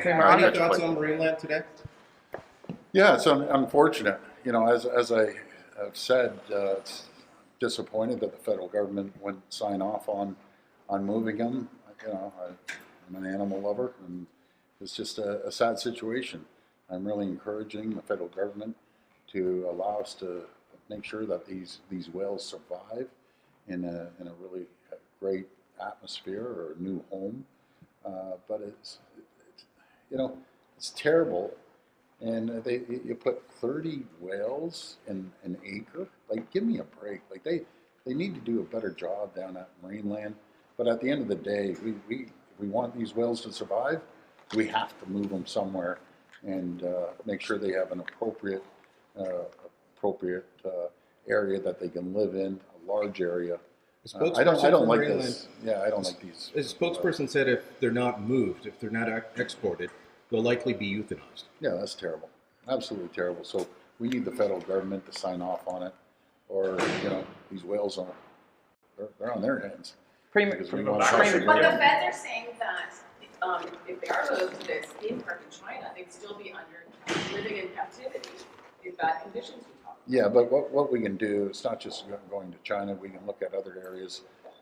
Any thoughts on Marineland today? Yeah, it's unfortunate. You know, as I have said, it's disappointed that the federal government wouldn't sign off on moving them. You know, I'm an animal lover, and it's just a sad situation. I'm really encouraging the federal government to allow us to make sure that these whales survive in a really great atmosphere or a new home. But it's you know, it's terrible. And you put 30 whales in an acre. Like, give me a break. Like, they need to do a better job down at Marineland. But at the end of the day, if we want these whales to survive, we have to move them somewhere and make sure they have an appropriate area that they can live in, a large area. I don't like this. Yeah, I don't like these. As a spokesperson said, if they're not moved, if they're not exported, they'll likely be euthanized. Yeah, that's terrible. Absolutely terrible. So we need the federal government to sign off on it, or these whales they're on their hands. But the feds are saying that if they are moved to this theme park in China, they'd still be living in captivity in bad conditions. Yeah, but what we can do, it's not just going to China. We can look at other areas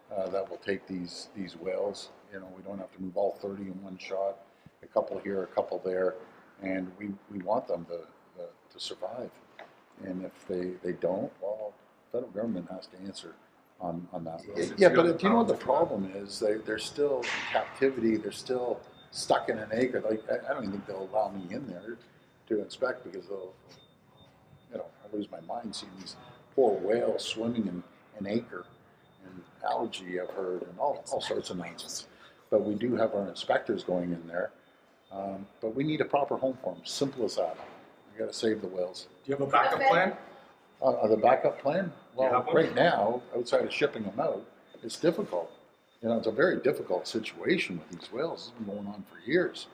that will take these whales. You know, we don't have to move all 30 in one shot. A couple here, a couple there, and we want them to survive. And if they don't, well, the federal government has to answer on that. Yeah, but do you know what the problem is? They're still in captivity. They're still stuck in an acre. Like, I don't even think they'll allow me in there to inspect, because they'll, I'll lose my mind seeing these poor whales swimming in an acre, and algae I've heard, and all sorts of nonsense. But we do have our inspectors going in there. But we need a proper home for them. Simple as that. We got to save the whales. Do you have a backup plan? The backup plan? Well, right now, outside of shipping them out, it's difficult. It's a very difficult situation with these whales. It's been going on for years.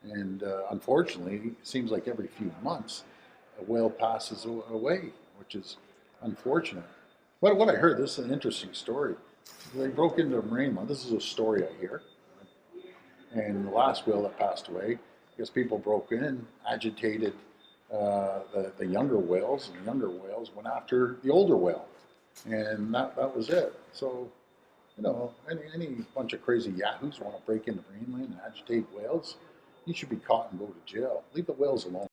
And unfortunately, it seems like every few months, a whale passes away, which is unfortunate. What I heard, this is an interesting story. They broke into Marineland. This is a story I hear. And the last whale that passed away, I guess people broke in, agitated the younger whales, and the younger whales went after the older whale. And that was it. So, any bunch of crazy yahoos want to break into Marineland and agitate whales, you should be caught and go to jail. Leave the whales alone.